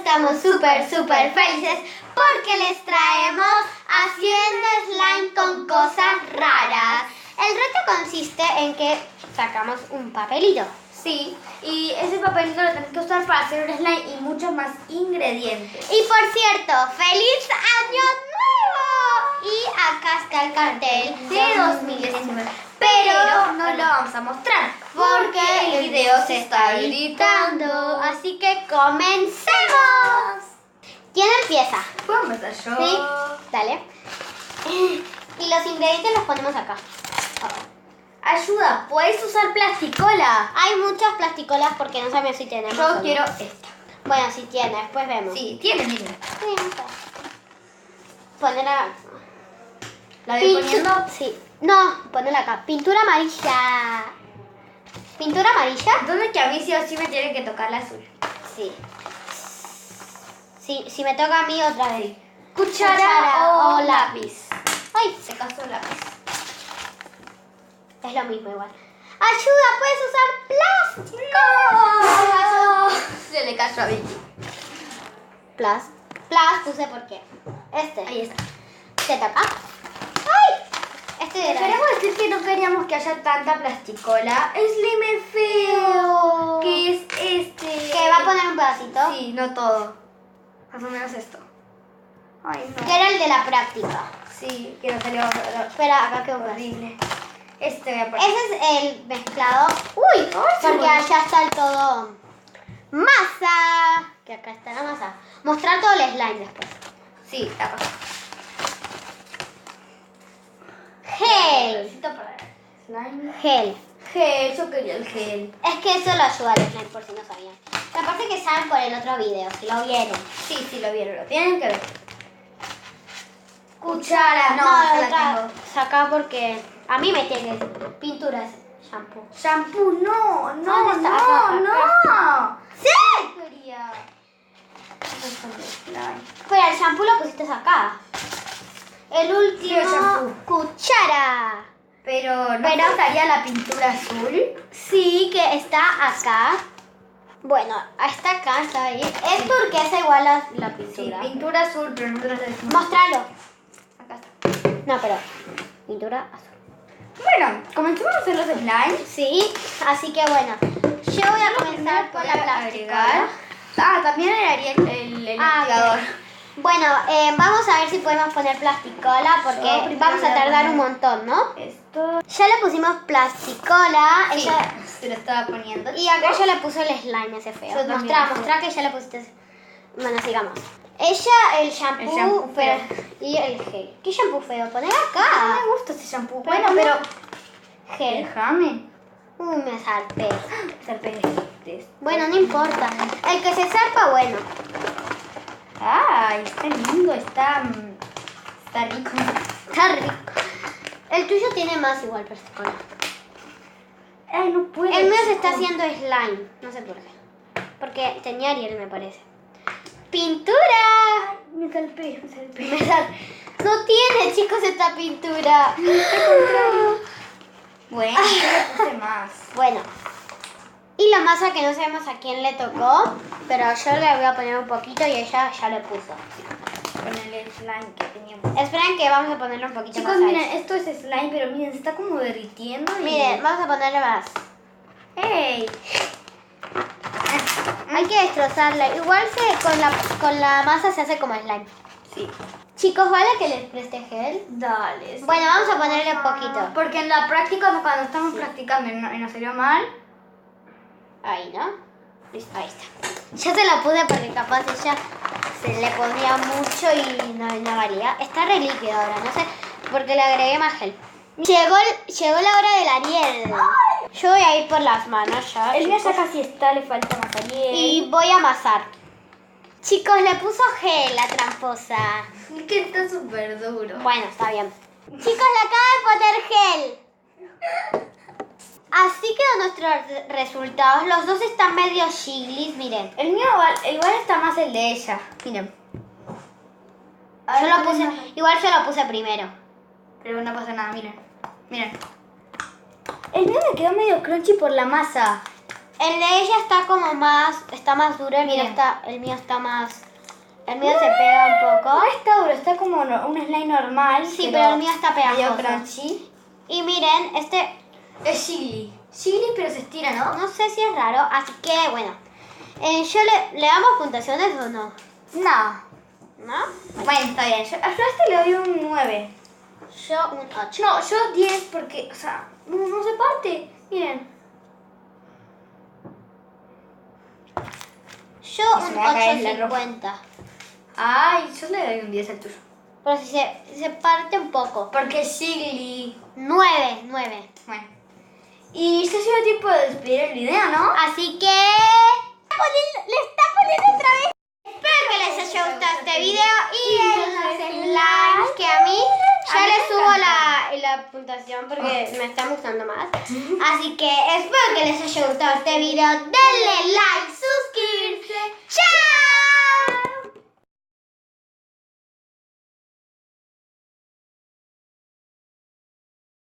estamos súper felices porque les traemos Haciendo Slime con Cosas Raras. El reto consiste en que sacamos un papelito. Sí, y ese papelito lo tenés que usar para hacer un slime y muchos más ingredientes. Y por cierto, ¡feliz Año Nuevo! Y acá está el cartel de 2019. Pero no lo vamos a mostrar porque el video se está editando. Así que comencemos. ¿Quién empieza? ¿Puedo empezar yo? Sí, dale. Y los ingredientes los ponemos acá. Ayuda, ¿puedes usar plasticola? Hay muchas plasticolas porque no sabemos si tenemos. Yo o no. quiero esta. Bueno, si tiene, después vemos. Sí, tiene, mira. Sí, está. Ponela. ¿La voy poniendo? Sí. No, ponela acá. Pintura amarilla. ¿Pintura amarilla? Entonces que a mí sí o sí me tiene que tocar la azul. Sí. Sí, si me toca a mí otra vez. Cuchara o lápiz. Ay, Se casó el lápiz. es lo mismo igual. ¡Ayuda! ¡Puedes usar plástico! ¡No! Se le cayó a Vicky. Plus puse por qué. Este. Ahí está. ¿Te toca? ¡Ay! Este era. Queremos decir que no queríamos que haya tanta plasticola. Slime es feo. ¿Qué es este? Que va a poner un pedacito. Sí, no todo. Más o menos esto. Ay, no. Que era el de la práctica. Sí, que no salió Espera, acá quedó un pedacito. horrible. Este voy a poner. Ese es el mezclado. ¡Uy! Porque allá está el todo. ¡Masa! Que acá está la masa. Mostrar todo el slime después. Sí, acá. Gel. Necesito para slime. Gel. Gel, yo quería el gel. Es que eso lo ayuda al slime por si no sabían. Aparte que saben por el otro video, si lo vieron. Sí, sí, lo vieron, lo tienen que ver. Cuchara, no, la ya la otra tengo. saca porque a mí me tiene pinturas, shampoo. Shampoo, no, no, ¿Dónde está? no, Acá, no. ¡Sí! Quería. Pero el shampoo lo pusiste acá. El último, Quiero shampoo. cuchara. Pero estaría la pintura azul. Sí, que está acá. Bueno, está acá, está ahí. Es porque es igual a la Sí, pintura. pintura azul, pero nosotros le decimos. Mostralo. Acá está. No, pero pintura azul. Bueno, comencemos a hacer los slimes. Sí, así que bueno. Yo voy a comenzar con la plástica. Ah, también haría el investigador. Bueno, vamos a ver si podemos poner plasticola porque Yo primero vamos a voy a tardar poner un montón, ¿no? Esto. Ya le pusimos plasticola. Sí, Ella, se lo estaba poniendo. y acá ya le puso el slime ese feo. Yo también. Mostrá que ya le pusiste. Bueno, sigamos. Ella el shampoo, shampoo pero, feo. y el gel. ¿Qué shampoo feo? Poner No acá. me gusta ese shampoo. Pero Bueno, no. pero. Gel. Déjame. Uy, me zarpé. Serpentes. Bueno, no importa. El que se zarpa, bueno. Ay, está lindo, está rico. Está rico. El tuyo tiene más igual plasticola. Ay, no puedo. El mío se está chico. haciendo slime. No sé por qué. Porque tenía Ariel, me parece. ¡Pintura! Me salpé, me salpé. Me sal- No tiene, chicos, esta pintura. Bueno, yo le puse más. Bueno. Y la masa que no sabemos a quién le tocó. Pero yo le voy a poner un poquito y ella ya le puso. Con el slime que teníamos. Esperen que vamos a ponerle un poquito Chicos, más. a miren, eso. esto es slime, pero miren, se está como derritiendo. Y... Miren, vamos a ponerle más. ¡Ey! Hay que destrozarla. Igual con la masa se hace como slime. Sí. Chicos, ¿vale que les preste gel? Dale. Bueno, vamos a ponerle poquito. Porque en la práctica, cuando estamos practicando y nos salió mal. Ahí, ¿no? Listo, ahí está. Ya se la puse porque capaz ella se le ponía mucho y no valía. Está re líquido ahora, no sé, porque le agregué más gel. Llegó la hora del Ariel. Yo voy a ir por las manos ya. El mío ya chicos. casi está, le falta más Ariel. Y voy a amasar. Chicos, le puso gel la tramposa. Es que está súper duro. Bueno, está bien. Chicos, le acaba de poner gel. Así quedan nuestros resultados. Los dos están medio chiglis, miren. El mío igual está más el de ella. Miren. Yo lo puse, igual yo lo puse primero. Pero no pasa nada, miren. Miren. El mío me quedó medio crunchy por la masa. El de ella está como más, está más duro, el mío está más, el mío se pega un poco. No está duro, está como un slime normal. Sí, pero el mío está medio pegajoso. crunchy. Y miren, este, Es Shiggy. Shiggy, pero se estira, ¿no? no sé si es raro, así que bueno. ¿Le damos puntuaciones o no? No. ¿No? Bueno, está bien. Yo a este le doy un 9. Yo un 8. No, yo 10 porque, o sea, no se parte. Miren. Yo Y se un me va a caer la 8.50. Ay, yo le doy un 10 al tuyo. Pero si se parte un poco. Porque Shiggy. 9. Bueno. Y ya llegó tiempo de despedir el video, ¿no? Así que... Le está poniendo otra vez. Espero que les haya gustado este video y denle like, que a mí ya les subo la puntuación porque me está gustando más. Así que espero que les haya gustado este video. Denle like,